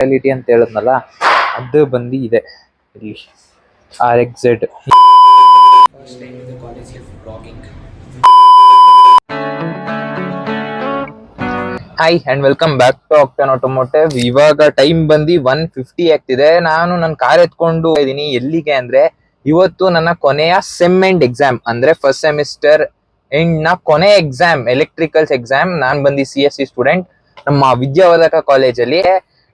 Quality ಅಂತ ಹೇಳಿದ್ನಲ್ಲ, ಅದು ಬಂದು ಇದೆ ಇಲ್ಲಿ RXZ. Hi and welcome back to octane automotive. ಇವಾಗ ಟೈಮ್ ಬಂದು 1:50 ಆಗ್ತಿದೆ. ನಾನು ನನ್ನ ಕಾರ್ ಎತ್ಕೊಂಡು ಇದ್ದೀನಿ. ಎಲ್ಲಿಗೆ ಅಂದ್ರೆ, ಇವತ್ತು ನನ್ನ ಕೊನೆಯ ಸೆಮ್ ಎಂಡ್ ಎಕ್ಸಾಮ್, ಅಂದ್ರೆ ಫಸ್ಟ್ ಸೆಮಿಸ್ಟರ್ ಎಂಡ್ ನ ಕೊನೆ ಎಕ್ಸಾಮ್, ಎಲೆಕ್ಟ್ರಿಕಲ್ಸ್ ಎಕ್ಸಾಮ್. ನಾನ್ ಬಂದು CSE ಸ್ಟೂಡೆಂಟ್ ನಮ್ಮ ವಿದ್ಯಾವರ್ಧಕ ಕಾಲೇಜಲ್ಲಿ.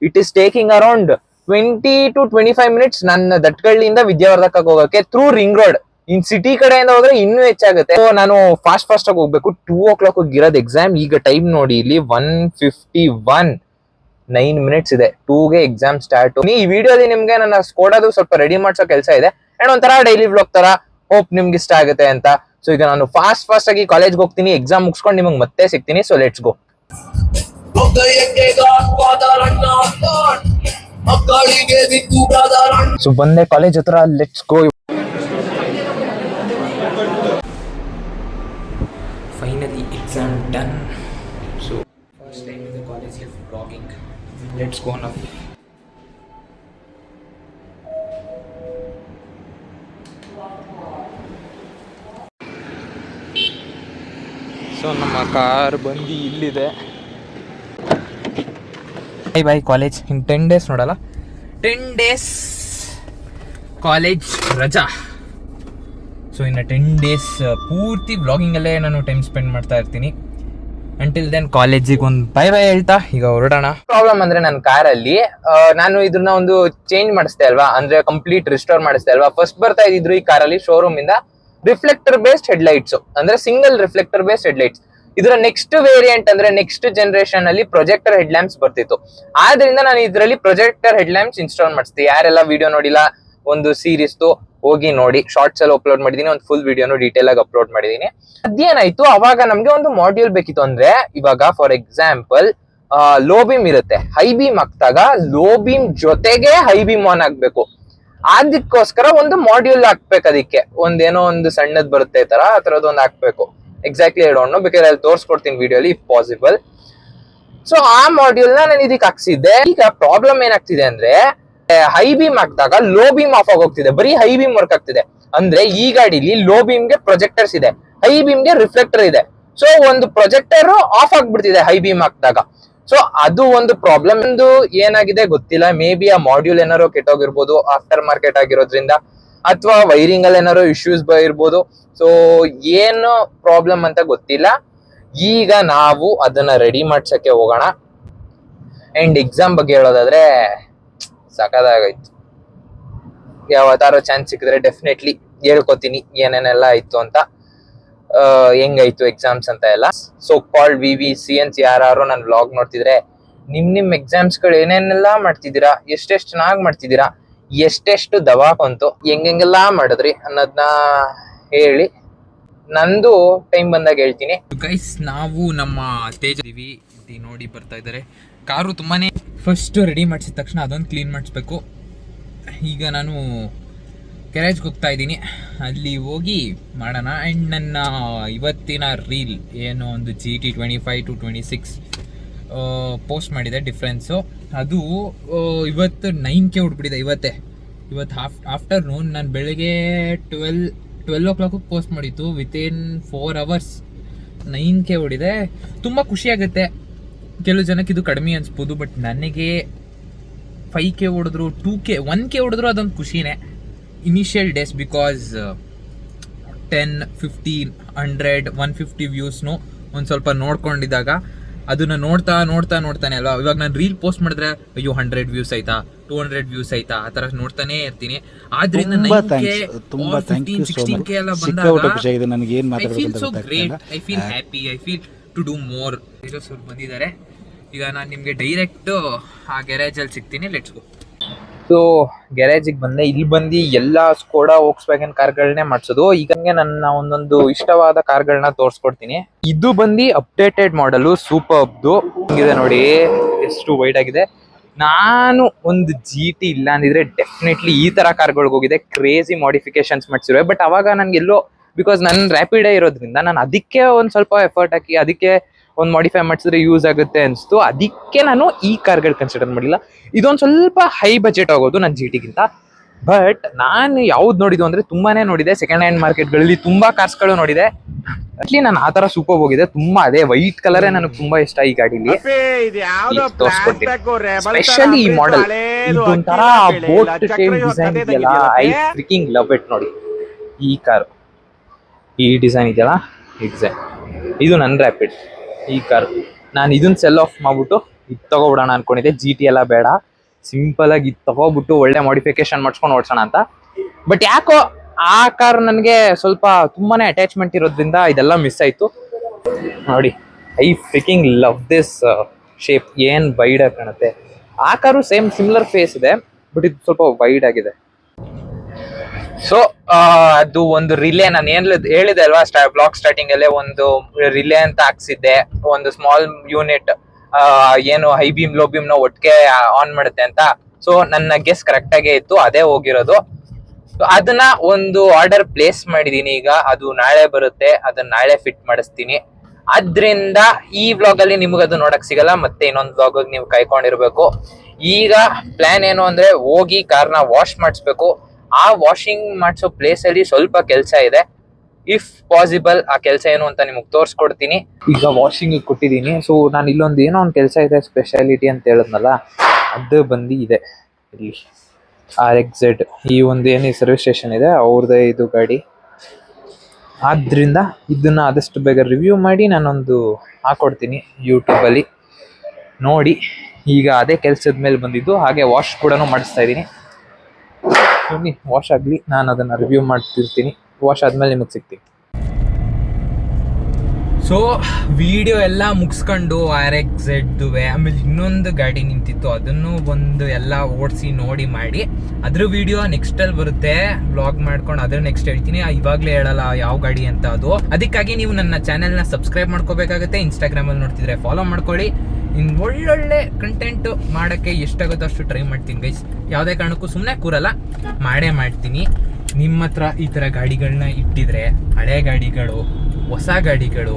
It is taking around 20 to 25 minutes ನನ್ನ ದಟ್ಕಳ್ಳಿಯಿಂದ ವಿದ್ಯಾವರ್ಧಕಕ್ಕೆ ಹೋಗಕ್ಕೆ through ring road. In city ಕಡೆಯಿಂದ ಹೋದ್ರೆ ಇನ್ನೂ ಹೆಚ್ಚಾಗುತ್ತೆ. ನಾನು ಫಾಸ್ಟ್ ಆಗಿ ಹೋಗ್ಬೇಕು. 2 o'clock ಇರೋದು ಎಕ್ಸಾಮ್. ಈಗ ಟೈಮ್ ನೋಡಿ ಇಲ್ಲಿ 1:51, 9 minutes ಇದೆ 2ಗೆ ಎಕ್ಸಾಮ್ ಸ್ಟಾರ್ಟ್. ಈ ವಿಡಿಯೋದಲ್ಲಿ ನಿಮ್ಗೆ ನನ್ನ ಸ್ಕೋಡಾದು ಸ್ವಲ್ಪ ರೆಡಿ ಮಾಡ್ಸೋ ಕೆಲಸ ಇದೆ ಅಂಡ್ ಒಂಥರ ಡೈಲಿ ವ್ಲಾಗ್ ತರ. ಹೋಪ್ ನಿಮ್ಗೆ ಇಷ್ಟ ಆಗುತ್ತೆ ಅಂತ. ಸೊ ಈಗ ನಾನು ಫಾಸ್ಟ್ ಆಗಿ ಕಾಲೇಜ್ಗೆ ಹೋಗ್ತೀನಿ. ಎಕ್ಸಾಮ್ ಮುಗಿಸ್ಕೊಂಡು ನಿಮ್ಗೆ ಮತ್ತೆ ಸಿಗ್ತೀನಿ. So let's go. ಸೊ ಬಂದೆ ಕಾಲೇಜ್ ಹತ್ರ. Let's go. Finally exam done. So first time in the college life vlogging. Let's go now. So ನಮ್ಮ ಕಾರ್ ಬಂದು ಇಲ್ಲಿದೆ. ಬೈ ಕಾಲೇಜ್ ಇನ್ 10 days ನೋಡಲ್ಲ. 10 days ಕಾಲೇಜ್ ರಜಾ. ಸೊ ಇನ್ನು 10 days ಪೂರ್ತಿ ವ್ಲಾಗಿಂಗಲ್ಲೇ ನಾನು ಟೈಮ್ ಸ್ಪೆಂಡ್ ಮಾಡ್ತಾ ಇರ್ತೀನಿ. ಅಂಟಿಲ್ ದೆನ್ ಕಾಲೇಜಿಗೆ ಒಂದು ಬೈ ಹೇಳ್ತಾ ಈಗ ಹೊರಡೋಣ. ಪ್ರಾಬ್ಲಮ್ ಅಂದ್ರೆ ನನ್ನ ಕಾರಲ್ಲಿ ನಾನು ಇದನ್ನ ಒಂದು ಚೇಂಜ್ ಮಾಡಿಸ್ದೆ ಅಲ್ವಾ, ಅಂದ್ರೆ ಕಂಪ್ಲೀಟ್ ರಿಸ್ಟೋರ್ ಮಾಡಿಸ್ದೆ ಅಲ್ವಾ. ಫಸ್ಟ್ ಬರ್ತಾ ಇದ್ರು ಈ ಕಾರಲ್ಲಿ ಶೋರೂಮ್ ಇಂದ ರಿಫ್ಲೆಕ್ಟರ್ ಬೇಸ್ಡ್ ಹೆಡ್ಲೈಟ್ಸ್, ಅಂದ್ರೆ ಸಿಂಗಲ್ ರಿಫ್ಲೆಕ್ಟರ್ ಬೇಸ್ಡ್ ಹೆಡ್ಲೈಟ್ಸ್. ಇದರ ನೆಕ್ಸ್ಟ್ ವೇರಿಯಂಟ್ ಅಂದ್ರೆ ನೆಕ್ಸ್ಟ್ ಜನರೇಷನ್ ಅಲ್ಲಿ ಪ್ರೊಜೆಕ್ಟರ್ ಹೆಡ್ ಲ್ಯಾಂಪ್ಸ್ ಬರ್ತಿತ್ತು. ಆದ್ರಿಂದ ನಾನು ಇದರಲ್ಲಿ ಪ್ರೊಜೆಕ್ಟರ್ ಹೆಡ್ ಲ್ಯಾಂಪ್ಸ್ ಇನ್ಸ್ಟಾಲ್ ಮಾಡಿಸ್ತೀನಿ. ಯಾರೆಲ್ಲ ವಿಡಿಯೋ ನೋಡಿಲ್ಲ, ಒಂದು ಸೀರೀಸ್ ಹೋಗಿ ನೋಡಿ. ಶಾರ್ಟ್ಸ್ ಎಲ್ಲ ಅಪ್ಲೋಡ್ ಮಾಡಿದೀನಿ, ಒಂದು ಫುಲ್ ವಿಡಿಯೋನು ಡೀಟೇಲ್ ಆಗಿ ಅಪ್ಲೋಡ್ ಮಾಡಿದೀನಿ. ಅದೇನಾಯ್ತು, ಅವಾಗ ನಮ್ಗೆ ಒಂದು ಮಾಡ್ಯೂಲ್ ಬೇಕಿತ್ತು. ಅಂದ್ರೆ ಇವಾಗ ಫಾರ್ ಎಕ್ಸಾಂಪಲ್ ಲೋ ಬೀಮ್ ಇರುತ್ತೆ, ಹೈ ಬೀಮ್ ಹಾಕ್ದಾಗ ಲೋ ಬೀಮ್ ಜೊತೆಗೆ ಹೈ ಬೀಮ್ ಆನ್ ಆಗ್ಬೇಕು. ಅದಕ್ಕೋಸ್ಕರ ಒಂದು ಮಾಡ್ಯೂಲ್ ಹಾಕ್ಬೇಕು. ಅದಕ್ಕೆ ಒಂದೇನೋ ಒಂದು ಸಣ್ಣದ್ ಬರುತ್ತೆ ತರ, ಆ ತರದ್ದು ಒಂದು ಹಾಕ್ಬೇಕು. ಎಕ್ಸಾಕ್ಟ್ಲಿ ಐ ಡೋಂಟ್ ನೋ, ಬೇಕಾದ್ರೆ ಅಲ್ಲಿ ತೋರಿಸ್ಕೊಡ್ತೀನಿ ವಿಡಿಯೋಲಿ ಇಫ್ ಪಾಸಿಬಲ್. ಸೊ ಆ ಮಾಡ್ಯೂಲ್ ನ ನಾನು ಇದಕ್ಕೆ ಹಾಕ್ಸಿದ್ದೆ. ಈಗ ಪ್ರಾಬ್ಲಮ್ ಏನಾಗ್ತಿದೆ ಅಂದ್ರೆ, ಹೈ ಬೀಮ್ ಹಾಕಿದಾಗ ಲೋ ಬೀಮ್ ಆಫ್ ಆಗೋಗ್ತಿದೆ, ಬರೀ ಹೈ ಬೀಮ್ ವರ್ಕ್ ಆಗ್ತಿದೆ. ಅಂದ್ರೆ ಈ ಗಾಡಿಲಿ ಲೋ ಬೀಮ್ ಗೆ ಪ್ರೊಜೆಕ್ಟರ್ಸ್ ಇದೆ, ಹೈ ಬೀಮ್ ಗೆ ರಿಫ್ಲೆಕ್ಟರ್ ಇದೆ. ಸೊ ಒಂದು ಪ್ರೊಜೆಕ್ಟರ್ ಆಫ್ ಆಗ್ಬಿಡ್ತಿದೆ ಹೈ ಬೀಮ್ ಹಾಕಿದಾಗ. ಸೊ ಅದು ಒಂದು ಪ್ರಾಬ್ಲಮ್. ಒಂದು ಏನಾಗಿದೆ ಗೊತ್ತಿಲ್ಲ, ಮೇ ಬಿ ಆ ಮಾಡ್ಯೂಲ್ ಏನಾರೋ ಕೆಟ್ಟೋಗಿರ್ಬೋದು ಆಫ್ಟರ್ ಮಾರ್ಕೆಟ್ ಆಗಿರೋದ್ರಿಂದ, ಅಥವಾ ವೈರಿಂಗ್ ಅಲ್ಲಿ ಏನಾರೋ ಇಶ್ಯೂಸ್ ಇರ್ಬೋದು. ಸೊ ಏನು ಪ್ರಾಬ್ಲಮ್ ಅಂತ ಗೊತ್ತಿಲ್ಲ. ಈಗ ನಾವು ಅದನ್ನ ರೆಡಿ ಮಾಡ್ಸಕ್ಕೆ ಹೋಗೋಣ. ಅಂಡ್ ಎಕ್ಸಾಮ್ ಬಗ್ಗೆ ಹೇಳೋದಾದ್ರೆ ಸಖತ್ತಾಗೈತು. ಯಾವತ್ತಾರೋ ಚಾನ್ಸ್ ಸಿಕ್ಕಿದ್ರೆ ಡೆಫಿನೆಟ್ಲಿ ಹೇಳ್ಕೊತೀನಿ ಏನೇನೆಲ್ಲ ಆಯ್ತು ಅಂತ, ಹೆಂಗಾಯ್ತು ಎಕ್ಸಾಮ್ಸ್ ಅಂತ ಎಲ್ಲ. ಸೊ ಕಾಲ್ಡ್ VVCNs ಯಾರು ನನ್ನ ವ್ಲಾಗ್ ನೋಡ್ತಿದ್ರೆ, ನಿಮ್ ಎಕ್ಸಾಮ್ಸ್ ಗಳು ಏನೇನೆಲ್ಲ ಮಾಡ್ತಿದ್ದೀರಾ, ಎಷ್ಟೆಷ್ಟು ಚೆನ್ನಾಗಿ ಮಾಡ್ತಿದ್ದೀರಾ, ಎಷ್ಟೆಷ್ಟು ದವಾಕಂತು, ಹೆಂಗೆಲ್ಲ ಮಾಡಿದ್ರಿ ಅನ್ನೋದನ್ನ ಹೇಳಿ. ನಂದು ಟೈಮ್ ಬಂದಾಗ ಹೇಳ್ತೀನಿ. ಗೈಸ್, ನಾವು ನಮ್ಮ ತೇಜ್ ನೋಡಿ ಬರ್ತಾ ಇದ್ದಾರೆ. ಕಾರು ತುಂಬಾನೇ ಫಸ್ಟ್ ರೆಡಿ ಮಾಡಿಸಿದ ತಕ್ಷಣ ಅದೊಂದು ಕ್ಲೀನ್ ಮಾಡಿಸ್ಬೇಕು. ಈಗ ನಾನು ಗ್ಯಾರೇಜ್ಗೆ ಹೋಗ್ತಾ ಇದ್ದೀನಿ, ಅಲ್ಲಿ ಹೋಗಿ ಮಾಡೋಣ. ಆ್ಯಂಡ್ ನನ್ನ ಇವತ್ತಿನ ರೀಲ್ ಏನು ಒಂದು GT 25 to 26 ಪೋಸ್ಟ್ ಮಾಡಿದೆ ಡಿಫ್ರೆನ್ಸು. ಅದು ಇವತ್ತು 9K ಹೊಡ್ಬಿಟ್ಟಿದೆ. ಇವತ್ತು ಆಫ್ಟರ್ನೂನ್ ನಾನು ಬೆಳಗ್ಗೆ 12 o'clock ಪೋಸ್ಟ್ ಮಾಡಿತ್ತು. Within 4 hours 9K ಹೊಡಿದೆ. ತುಂಬ ಖುಷಿಯಾಗುತ್ತೆ. ಕೆಲವು ಜನಕ್ಕೆ ಇದು ಕಡಿಮೆ ಅನ್ಸ್ಬೋದು, ಬಟ್ ನನಗೆ 5K ಹೊಡೆದ್ರು, 2K 1K ಹೊಡೆದ್ರು ಅದೊಂದು ಖುಷಿನೇ. ಇನಿಷಿಯಲ್ ಡೇಸ್, ಬಿಕಾಸ್ 10, 15, 100, 150 ವ್ಯೂಸ್ನು ಒಂದು ಸ್ವಲ್ಪ ನೋಡ್ಕೊಂಡಿದ್ದಾಗ ಅದನ್ನ ನೋಡ್ತಾನೆ ಅಲ್ವಾ. ಇವಾಗ ನಾನು ರೀಲ್ ಪೋಸ್ಟ್ ಮಾಡಿದ್ರೆ ಅಯ್ಯೋ 100 ವ್ಯೂಸ್ ಆಯ್ತಾ, 200 ವ್ಯೂಸ್ ಆಯ್ತಾ, ಆ ತರ ನೋಡ್ತಾನೆ ಇರ್ತೀನಿ. ಆದ್ರಿಂದ 16K ಎಲ್ಲ ಬಂದಾಗ I feel so great, I feel happy, I feel to do more. ಬಂದಿದ್ದಾರೆ. ಈಗ ನಾನು ನಿಮ್ಗೆ ಡೈರೆಕ್ಟ್ ಆ ಗ್ಯಾರೇಜ್ ಅಲ್ಲಿ ಸಿಗ್ತೀನಿ. Let's go. ಸೊ ಗ್ಯಾರೇಜಿಗೆ ಬಂದೆ. ಇಲ್ಲಿ ಬಂದು ಎಲ್ಲ ಸ್ಕೋಡಾ ವೋಕ್ಸ್ವ್ಯಾಗನ್ ಕಾರ್ಗಳನ್ನೇ ಮಾಡಿಸೋದು. ಈಗ ನನ್ನ ಒಂದೊಂದು ಇಷ್ಟವಾದ ಕಾರ್ಗಳನ್ನ ತೋರಿಸ್ಕೊಡ್ತೀನಿ. ಇದು ಬಂದು ಅಪ್ಡೇಟೆಡ್ ಮಾಡಲು ಸೂಪರ್ಬ್ದು ಇದೆ ನೋಡಿ, ಎಷ್ಟು ವೈಡ್ ಆಗಿದೆ. ನಾನು ಒಂದು GT ಇಲ್ಲ ಅಂದಿದ್ರೆ ಡೆಫಿನೆಟ್ಲಿ ಈ ತರ ಕಾರ್ಗಳಿಗೆ ಹೋಗಿದೆ. Crazy modifications ಮಾಡಿಸಿರುವೆ. ಬಟ್ ಅವಾಗ ನನ್ಗೆಲ್ಲೋ, ಬಿಕಾಸ್ ನನ್ನ ರ್ಯಾಪಿಡೇ ಇರೋದ್ರಿಂದ ನಾನು ಅದಕ್ಕೆ ಒಂದು ಸ್ವಲ್ಪ ಎಫರ್ಟ್ ಹಾಕಿ ಅದಕ್ಕೆ ಒಂದು ಮಾಡಿಫೈ ಮಾಡಿಸಿದ್ರೆ ಯೂಸ್ ಆಗುತ್ತೆ ಅನಿಸ್ತು. ಅದಕ್ಕೆ ನಾನು ಈ ಕಾರ್ಗಳು ಕನ್ಸಿಡರ್ ಮಾಡಿಲ್ಲ. ಇದೊಂದು ಸ್ವಲ್ಪ ಹೈ ಬಜೆಟ್ ಆಗೋದು ನನ್ನ ಜಿ ಟಿಗಿಂತ. ಬಟ್ ನಾನು ಯಾವ್ದು ನೋಡಿದ್ದು ಅಂದರೆ ತುಂಬಾನೇ ನೋಡಿದೆ. ಸೆಕೆಂಡ್ ಹ್ಯಾಂಡ್ ಮಾರ್ಕೆಟ್ಗಳಲ್ಲಿ ತುಂಬ ಕಾರ್ಸ್ಗಳು ನೋಡಿದೆ. ಅಟ್ಲಿ ನಾನು ಆ ಥರ ಸೂಪರ್ ಹೋಗಿದೆ. ತುಂಬ ಅದೇ ವೈಟ್ ಕಲರೇ ನನಗೆ ತುಂಬ ಇಷ್ಟ ಈ ಗಾಡೀಲಿ. ಸ್ಪೆಷಲಿ ಈ ಮಾಡೆಲ್ ಇದೊಂಥರ ಬೋಟ್ ಟೈಲ್ ಡಿಸೈನ್ ಇದೆಯಲ್ಲ, ಐ ಫ್ರಿಕಿಂಗ್ ಲವ್ ಇಟ್. ನೋಡಿ ಈ ಕಾರು, ಈ ಡಿಸೈನ್ ಇದೆಯಲ್ಲ, ಈ ಡಿಸೈನ್ ಇದು ನನ್ನ ರ್ಯಾಪಿಡ್. ಈ ಕಾರು ನಾನು ಇದನ್ನ ಸೆಲ್ ಆಫ್ ಮಾಡ್ಬಿಟ್ಟು ಇದು ತಗೋಬಿಡೋಣ ಅನ್ಕೊಂಡಿದ್ದೆ. ಜಿ ಟಿ ಎಲ್ಲ ಬೇಡ, ಸಿಂಪಲ್ ಆಗಿ ಇದು ತಗೋಬಿಟ್ಟು ಒಳ್ಳೆ ಮಾಡಿಫಿಕೇಶನ್ ಮಾಡ್ಸ್ಕೊಂಡು ಓಡಿಸೋಣ ಅಂತ. ಬಟ್ ಯಾಕೋ ಆ ಕಾರ್ ನನಗೆ ಸ್ವಲ್ಪ ತುಂಬಾನೇ ಅಟ್ಯಾಚ್ಮೆಂಟ್ ಇರೋದ್ರಿಂದ ಇದೆಲ್ಲ ಮಿಸ್ ಆಯ್ತು. ನೋಡಿ ಐ ಫ್ರಿಕಿಂಗ್ ಲವ್ ದಿಸ್ ಶೇಪ್. ಏನು ವೈಡ್ ಆಗಿ ಕಾಣುತ್ತೆ. ಆ ಕಾರು ಸೇಮ್ ಸಿಮಿಲರ್ ಫೇಸ್ ಇದೆ, ಬಟ್ ಇದು ಸ್ವಲ್ಪ ವೈಡ್ ಆಗಿದೆ. ಸೊ ಅದು ಒಂದು ರಿಲೇ, ನಾನು ಏನ್ ಹೇಳಿದೆ ಅಲ್ವಾ ಬ್ಲಾಗ್ ಸ್ಟಾರ್ಟಿಂಗ್ ಅಲ್ಲೇ, ಒಂದು ರಿಲೇ ಅಂತ ಹಾಕ್ಸಿದ್ದೆ. ಒಂದು ಸ್ಮಾಲ್ ಯೂನಿಟ್ ಏನು ಹೈ ಬೀಮ್ ಲೋ ಬೀಮ್ ನ ಒಟ್ಟಿಗೆ ಆನ್ ಮಾಡುತ್ತೆ ಅಂತ. ಸೊ ನನ್ನ ಗೆಸ್ ಕರೆಕ್ಟ್ ಆಗೇ ಇತ್ತು, ಅದೇ ಹೋಗಿರೋದು. ಅದನ್ನ ಒಂದು ಆರ್ಡರ್ ಪ್ಲೇಸ್ ಮಾಡಿದೀನಿ. ಈಗ ಅದು ನಾಳೆ ಬರುತ್ತೆ, ಅದನ್ನ ನಾಳೆ ಫಿಟ್ ಮಾಡಿಸ್ತೀನಿ. ಅದ್ರಿಂದ ಈ ವ್ಲಾಗ್ ಅಲ್ಲಿ ನಿಮ್ಗೆ ಅದು ನೋಡಕ್ ಸಿಗಲ್ಲ, ಮತ್ತೆ ಇನ್ನೊಂದು ವ್ಲಾಗ್ ನೀವು ಕಾಯ್ಕೊಂಡಿರ್ಬೇಕು. ಈಗ ಪ್ಲಾನ್ ಏನು ಅಂದ್ರೆ ಹೋಗಿ ಕಾರ್ನ ವಾಶ್ ಮಾಡಿಸ್ಬೇಕು. ಆ ವಾಷಿಂಗ್ ಮಾಡಿಸೋ ಪ್ಲೇಸ್ ಅಲ್ಲಿ ಸ್ವಲ್ಪ ಕೆಲಸ ಇದೆ. ಇಫ್ ಪಾಸಿಬಲ್ ಆ ಕೆಲಸ ಏನು ಅಂತ ನಿಮಗೆ ತೋರಿಸ್ಕೊಡ್ತೀನಿ. ಈಗ ವಾಷಿಂಗ್ ಕೊಟ್ಟಿದ್ದೀನಿ. ಸೊ ನಾನು ಇಲ್ಲೊಂದು ಏನೋ ಒಂದು ಕೆಲಸ ಇದೆ, ಸ್ಪೆಷಾಲಿಟಿ ಅಂತ ಹೇಳಿದ್ನಲ್ಲ, ಅದು ಬಂದು ಇದೆ ಇಲ್ಲಿ RXZ. ಈ ಒಂದು ಏನು ಸರ್ವಿಸ್ ಸ್ಟೇಷನ್ ಇದೆ ಅವ್ರದ್ದೇ ಇದು ಗಾಡಿ. ಆದ್ರಿಂದ ಇದನ್ನ ಆದಷ್ಟು ಬೇಗ ರಿವ್ಯೂ ಮಾಡಿ ನಾನೊಂದು ಹಾಕೊಡ್ತೀನಿ ಯೂಟ್ಯೂಬಲ್ಲಿ ನೋಡಿ. ಈಗ ಅದೇ ಕೆಲಸದ ಮೇಲೆ ಬಂದಿದ್ದು, ಹಾಗೆ ವಾಶ್ ಕೂಡ ಮಾಡಿಸ್ತಾ ಇದ್ದೀನಿ. ಬನ್ನಿ ವಾಶ್ ಆಗಲಿ, ನಾನು ಅದನ್ನು ರಿವ್ಯೂ ಮಾಡ್ತಿರ್ತೀನಿ. ವಾಶ್ ಆದ್ಮೇಲೆ ನಿಮಗೆ ಸಿಗ್ತೀನಿ. ಸೊ ವಿಡಿಯೋ ಎಲ್ಲ ಮುಗಿಸ್ಕೊಂಡು RXZ ಆಮೇಲೆ ಇನ್ನೊಂದು ಗಾಡಿ ನಿಂತಿತ್ತು, ಅದನ್ನು ಒಂದು ಎಲ್ಲ ಓಡಿಸಿ ನೋಡಿ ಮಾಡಿ ಅದ್ರ ವಿಡಿಯೋ ನೆಕ್ಸ್ಟ್ ಅಲ್ಲಿ ಬರುತ್ತೆ. ವ್ಲಾಗ್ ಮಾಡ್ಕೊಂಡು ಅದ್ರ ನೆಕ್ಸ್ಟ್ ಹೇಳ್ತೀನಿ. ಇವಾಗಲೇ ಹೇಳಲ್ಲ ಯಾವ ಗಾಡಿ ಅಂತ ಅದು. ಅದಕ್ಕಾಗಿ ನೀವು ನನ್ನ ಚಾನೆಲ್ನ ಸಬ್ಸ್ಕ್ರೈಬ್ ಮಾಡ್ಕೋಬೇಕಾಗುತ್ತೆ. ಇನ್ಸ್ಟಾಗ್ರಾಮ್ ಅಲ್ಲಿ ನೋಡ್ತಿದ್ರೆ ಫಾಲೋ ಮಾಡ್ಕೊಳ್ಳಿ. ಇನ್ನು ಒಳ್ಳೊಳ್ಳೆ ಕಂಟೆಂಟ್ ಮಾಡೋಕ್ಕೆ ಎಷ್ಟಾಗುತ್ತೋ ಅಷ್ಟು ಟ್ರೈ ಮಾಡ್ತೀನಿ ಗೈಸ್. ಯಾವುದೇ ಕಾರಣಕ್ಕೂ ಸುಮ್ಮನೆ ಕೂರಲ್ಲ, ಮಾಡೇ ಮಾಡ್ತೀನಿ. ನಿಮ್ಮ ಹತ್ರ ಈ ಥರ ಗಾಡಿಗಳನ್ನ ಇಟ್ಟಿದ್ರೆ, ಹಳೆ ಗಾಡಿಗಳು, ಹೊಸ ಗಾಡಿಗಳು,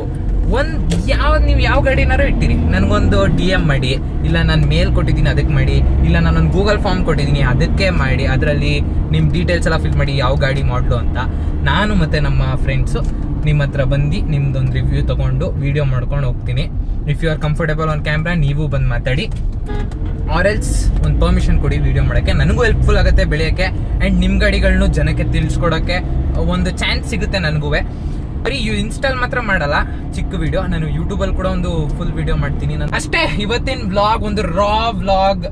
ನೀವು ಯಾವ ಗಾಡಿನಾರು ಇಟ್ಟಿರಿ, ನನಗೊಂದು DM ಮಾಡಿ, ಇಲ್ಲ ನಾನು ಮೇಲ್ ಕೊಟ್ಟಿದ್ದೀನಿ ಅದಕ್ಕೆ ಮಾಡಿ, ಇಲ್ಲ ನಾನೊಂದು ಗೂಗಲ್ ಫಾರ್ಮ್ ಕೊಟ್ಟಿದ್ದೀನಿ ಅದಕ್ಕೆ ಮಾಡಿ, ಅದರಲ್ಲಿ ನಿಮ್ಮ ಡೀಟೇಲ್ಸ್ ಎಲ್ಲ ಫಿಲ್ ಮಾಡಿ ಯಾವ ಗಾಡಿ ಮಾಡಲು ಅಂತ. ನಾನು ಮತ್ತು ನಮ್ಮ ಫ್ರೆಂಡ್ಸು ನಿಮ್ಮ ಹತ್ರ ಬಂದು ನಿಮ್ದೊಂದು ರಿವ್ಯೂ ತೊಗೊಂಡು ವಿಡಿಯೋ ಮಾಡ್ಕೊಂಡು ಹೋಗ್ತೀನಿ. If you are comfortable on camera ನೀವು ಬಂದು ಮಾತಾಡಿ, ಆರ್ ಎಲ್ಸ್ ಒಂದು ಪರ್ಮಿಷನ್ ಕೊಡಿ ವಿಡಿಯೋ ಮಾಡೋಕ್ಕೆ. ನನಗೂ ಹೆಲ್ಪ್ಫುಲ್ ಆಗುತ್ತೆ ಬೆಳೆಯೋಕ್ಕೆ. ಆ್ಯಂಡ್ ನಿಮ್ಮ ಗಾಡಿಗಳನ್ನು ಜನಕ್ಕೆ ತಿಳಿಸ್ಕೊಡೋಕ್ಕೆ ಒಂದು ಚಾನ್ಸ್ ಸಿಗುತ್ತೆ ನನಗೂ. ಬರೀ ಇನ್ಸ್ಟಾಲ್ ಮಾತ್ರ ಮಾಡಲ್ಲ ಚಿಕ್ಕ ವಿಡಿಯೋ, ನಾನು ಯೂಟ್ಯೂಬಲ್ಲಿ ಕೂಡ ಒಂದು ಫುಲ್ ವಿಡಿಯೋ ಮಾಡ್ತೀನಿ. ನಾನು ಅಷ್ಟೇ ಇವತ್ತಿನ ವ್ಲಾಗ್ ಒಂದು ರಾ ವ್ಲಾಗ್.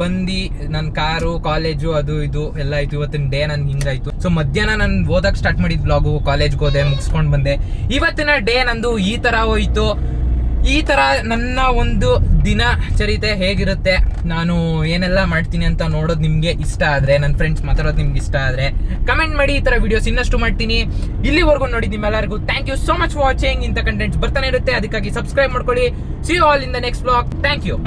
ಬಂದು ನನ್ನ ಕಾರು, ಕಾಲೇಜು, ಅದು ಇದು ಎಲ್ಲ ಆಯ್ತು. ಇವತ್ತಿನ ಡೇ ನನ್ಗೆ ಹಿಂಗಾಯ್ತು. ಸೊ ಮಧ್ಯಾಹ್ನ ನಾನು ಓದಕ್ಕೆ ಸ್ಟಾರ್ಟ್ ಮಾಡಿದ ವ್ಲಾಗು, ಕಾಲೇಜ್ಗೆ ಹೋದೆ, ಮುಗಿಸ್ಕೊಂಡು ಬಂದೆ. ಇವತ್ತಿನ ಡೇ ನಂದು ಈ ಥರ ಹೋಯ್ತು. ಈ ಥರ ನನ್ನ ಒಂದು ದಿನಚರಿತೆ ಹೇಗಿರುತ್ತೆ, ನಾನು ಏನೆಲ್ಲ ಮಾಡ್ತೀನಿ ಅಂತ ನೋಡೋದು ನಿಮಗೆ ಇಷ್ಟ ಆದರೆ, ನನ್ನ ಫ್ರೆಂಡ್ಸ್ ಮಾತಾಡೋದು ನಿಮ್ಗೆ ಇಷ್ಟ ಆದರೆ ಕಮೆಂಟ್ ಮಾಡಿ. ಈ ಥರ ವಿಡಿಯೋಸ್ ಇನ್ನಷ್ಟು ಮಾಡ್ತೀನಿ. ಇಲ್ಲಿವರೆಗೂ ನೋಡಿ ನಿಮ್ಮೆಲ್ಲರಿಗೂ thank you so much for watching. ಇಂಥ ಕಂಟೆಂಟ್ಸ್ ಬರ್ತಾನೆ ಇರುತ್ತೆ, ಅದಕ್ಕಾಗಿ ಸಬ್ಸ್ಕ್ರೈಬ್ ಮಾಡ್ಕೊಳ್ಳಿ. See you all in the next vlog. Thank you.